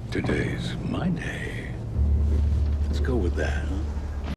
Today's my day. Let's go with that, huh?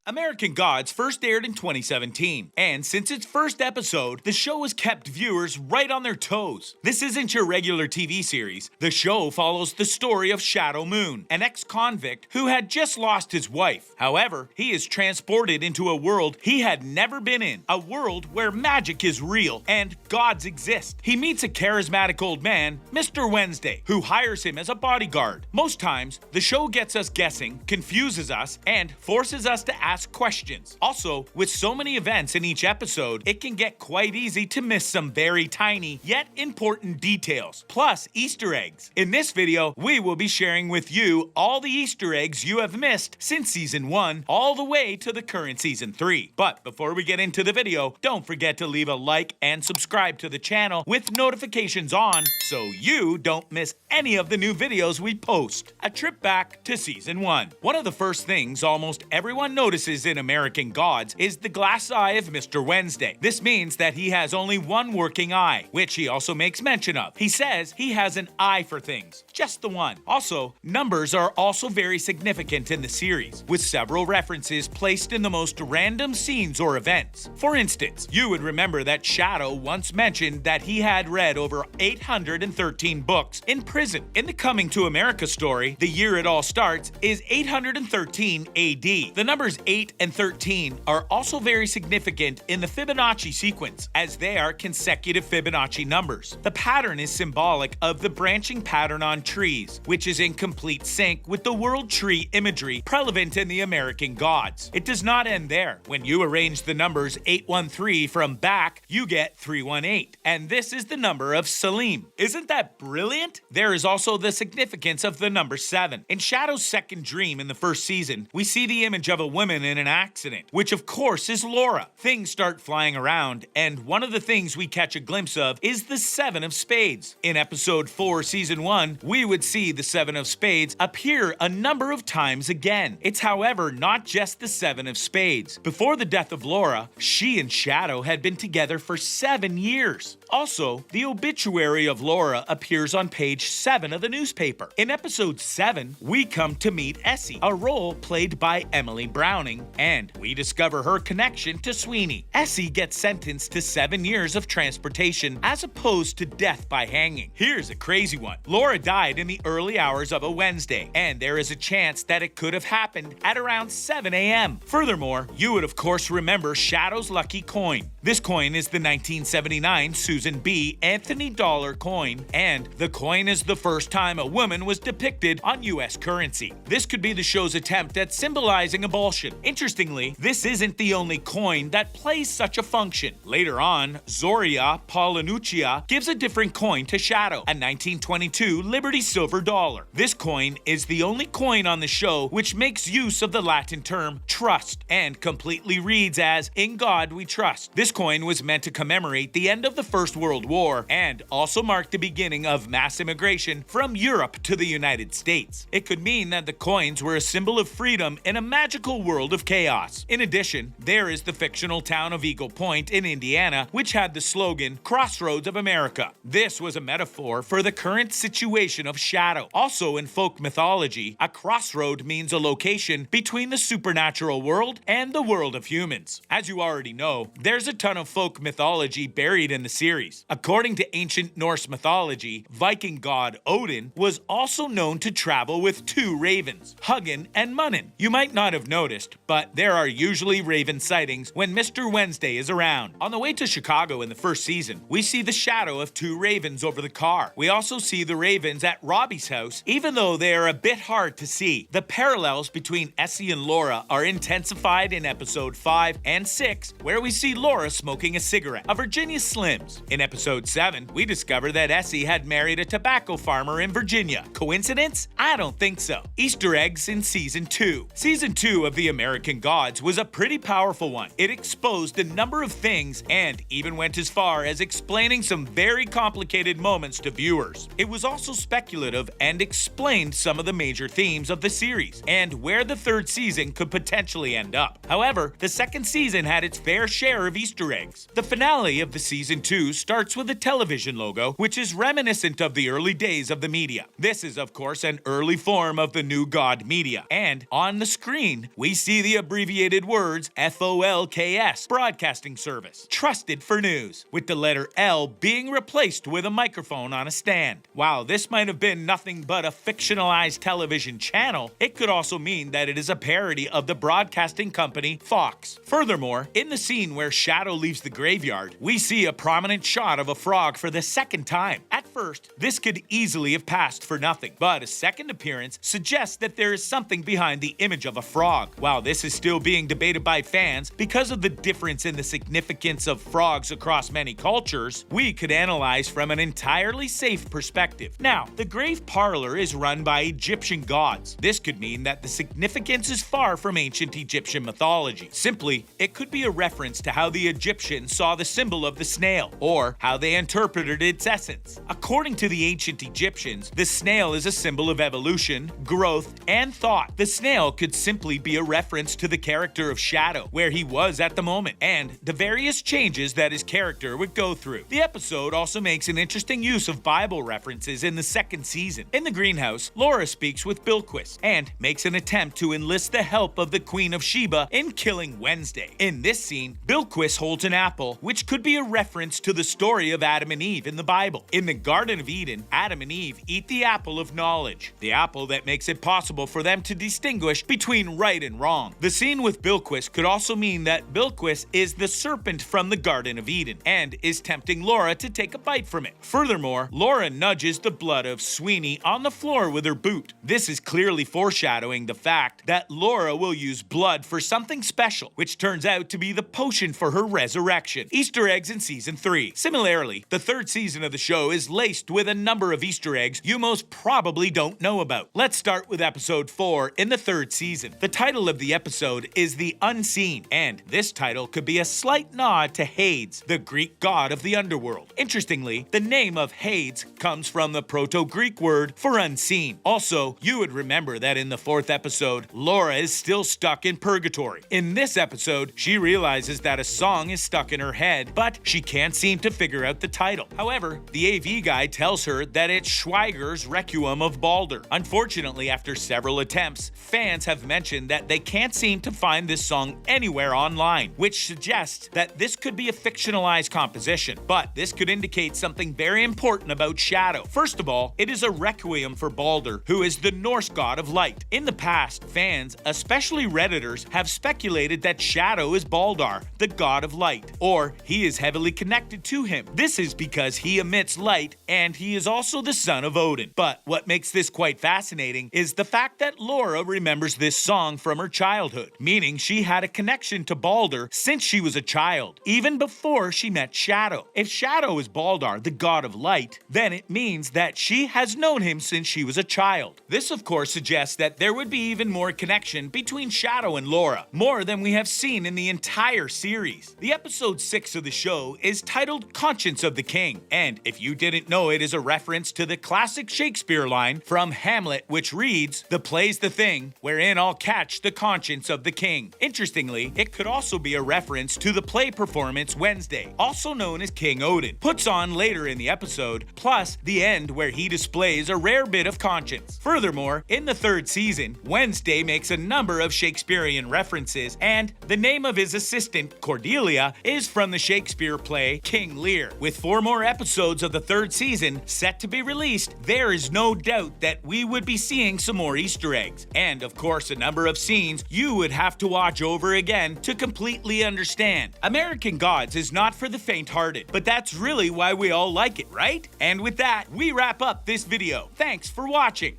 American Gods first aired in 2017, and since its first episode, the show has kept viewers right on their toes. This isn't your regular TV series. The show follows the story of Shadow Moon, an ex-convict who had just lost his wife. However, he is transported into a world he had never been in, a world where magic is real and gods exist. He meets a charismatic old man, Mr. Wednesday, who hires him as a bodyguard. Most times, the show gets us guessing, confuses us, and forces us to ask questions. Also, with so many events in each episode, it can get quite easy to miss some very tiny yet important details, plus Easter eggs. In this video, we will be sharing with you all the Easter eggs you have missed since Season 1 all the way to the current Season 3. But before we get into the video, don't forget to leave a like and subscribe to the channel with notifications on so you don't miss any of the new videos we post. A trip back to Season 1. One of the first things almost everyone notices in American Gods is the glass eye of Mr. Wednesday. This means that he has only one working eye, which he also makes mention of. He says he has an eye for things, just the one. Also, numbers are also very significant in the series, with several references placed in the most random scenes or events. For instance, you would remember that Shadow once mentioned that he had read over 813 books in prison. In the Coming to America story, the year it all starts is 813 AD. The numbers 8 and 13 are also very significant in the Fibonacci sequence, as they are consecutive Fibonacci numbers. The pattern is symbolic of the branching pattern on trees, which is in complete sync with the world tree imagery prevalent in the American Gods. It does not end there. When you arrange the numbers 813 from back, you get 318, and this is the number of Salim. Isn't that brilliant? There is also the significance of the number 7. In Shadow's second dream in the first season, we see the image of a woman in an accident, which of course is Laura. Things start flying around, and one of the things we catch a glimpse of is the 7 of Spades. In episode 4, season 1, we would see the 7 of Spades appear a number of times again. It's however not just the 7 of Spades. Before the death of Laura, she and Shadow had been together for 7 years. Also, the obituary of Laura appears on page 7 of the newspaper. In episode 7, we come to meet Essie, a role played by Emily Browning, and we discover her connection to Sweeney. Essie gets sentenced to 7 years of transportation as opposed to death by hanging. Here's a crazy one. Laura died in the early hours of a Wednesday, and there is a chance that it could have happened at around 7 a.m. Furthermore, you would of course remember Shadow's lucky coin. This coin is the 1979 Susan B. Anthony dollar coin, and the coin is the first time a woman was depicted on US currency. This could be the show's attempt at symbolizing abolition. Interestingly, this isn't the only coin that plays such a function. Later on, Zoria Polinuccia gives a different coin to Shadow, a 1922 Liberty silver dollar. This coin is the only coin on the show which makes use of the Latin term trust and completely reads as "In God we trust." This coin was meant to commemorate the end of the First World War and also mark the beginning of mass immigration from Europe to the United States. It could mean that the coins were a symbol of freedom in a magical world of chaos. In addition, there is the fictional town of Eagle Point in Indiana, which had the slogan "Crossroads of America." This was a metaphor for the current situation of Shadow. Also in folk mythology, a crossroad means a location between the supernatural world and the world of humans. As you already know, there's a ton of folk mythology buried in the series. According to ancient Norse mythology, Viking god Odin was also known to travel with 2 ravens, Hugin and Munnin. You might not have noticed, but there are usually raven sightings when Mr. Wednesday is around. On the way to Chicago in the first season, we see the shadow of 2 ravens over the car. We also see the ravens at Robbie's house, even though they are a bit hard to see. The parallels between Essie and Laura are intensified in episode 5 and 6, where we see Laura smoking a cigarette, a Virginia Slims. In episode 7, we discover that Essie had married a tobacco farmer in Virginia. Coincidence? I don't think so. Easter eggs in season 2. Season 2 of the American American Gods was a pretty powerful one. It exposed a number of things and even went as far as explaining some very complicated moments to viewers. It was also speculative and explained some of the major themes of the series and where the third season could potentially end up. However, the second season had its fair share of Easter eggs. The finale of the season 2 starts with a television logo, which is reminiscent of the early days of the media. This is, of course, an early form of the new God media, and on the screen, we see the abbreviated words FOLKS, Broadcasting Service, trusted for news, with the letter L being replaced with a microphone on a stand. While this might have been nothing but a fictionalized television channel, it could also mean that it is a parody of the broadcasting company Fox. Furthermore, in the scene where Shadow leaves the graveyard, we see a prominent shot of a frog for the second time. At first, this could easily have passed for nothing, but a second appearance suggests that there is something behind the image of a frog. While this is still being debated by fans because of the difference in the significance of frogs across many cultures, we could analyze from an entirely safe perspective. Now, the grave parlor is run by Egyptian gods. This could mean that the significance is far from ancient Egyptian mythology. Simply, it could be a reference to how the Egyptians saw the symbol of the snail, or how they interpreted its essence. According to the ancient Egyptians, the snail is a symbol of evolution, growth, and thought. The snail could simply be a reference to the character of Shadow, where he was at the moment, and the various changes that his character would go through. The episode also makes an interesting use of Bible references in the second season. In the greenhouse, Laura speaks with Bilquis and makes an attempt to enlist the help of the Queen of Sheba in killing Wednesday. In this scene, Bilquis holds an apple, which could be a reference to the story of Adam and Eve in the Bible. In the Garden of Eden, Adam and Eve eat the apple of knowledge, the apple that makes it possible for them to distinguish between right and wrong. The scene with Bilquis could also mean that Bilquis is the serpent from the Garden of Eden and is tempting Laura to take a bite from it. Furthermore, Laura nudges the blood of Sweeney on the floor with her boot. This is clearly foreshadowing the fact that Laura will use blood for something special, which turns out to be the potion for her resurrection. Easter eggs in season 3. Similarly, the third season of the show is laced with a number of Easter eggs you most probably don't know about. Let's start with episode 4 in the third season. The title of the episode is The Unseen, and this title could be a slight nod to Hades, the Greek god of the underworld. Interestingly, the name of Hades comes from the Proto-Greek word for unseen. Also, you would remember that in the fourth episode, Laura is still stuck in purgatory. In this episode, she realizes that a song is stuck in her head, but she can't seem to figure out the title. However, the AV guy tells her that it's Schweiger's Requiem of Balder. Unfortunately, after several attempts, fans have mentioned that they can't seem to find this song anywhere online, which suggests that this could be a fictionalized composition. But this could indicate something very important about Shadow. First of all, it is a requiem for Balder, who is the Norse god of light. In the past, fans, especially Redditors, have speculated that Shadow is Baldar, the god of light, or he is heavily connected to him. This is because he emits light and he is also the son of Odin. But what makes this quite fascinating is the fact that Laura remembers this song from her childhood, meaning she had a connection to Balder since she was a child, even before she met Shadow. If Shadow is Baldar, the god of light, then it means that she has known him since she was a child. This, of course, suggests that there would be even more connection between Shadow and Laura, more than we have seen in the entire series. The episode 6 of the show is titled Conscience of the King, and if you didn't know, it is a reference to the classic Shakespeare line from Hamlet, which reads, "The play's the thing, wherein I'll catch the conscience of the king." Interestingly, it could also be a reference to the play performance Wednesday, also known as King Odin, puts on later in the episode, plus the end where he displays a rare bit of conscience. Furthermore, in the third season, Wednesday makes a number of Shakespearean references, and the name of his assistant, Cordelia, is from the Shakespeare play King Lear. With 4 more episodes of the third season set to be released, there is no doubt that we would be seeing some more Easter eggs, and of course a number of scenes you would have to watch over again to completely understand. American Gods is not for the faint-hearted, but that's really why we all like it, right? And with that, we wrap up this video. Thanks for watching.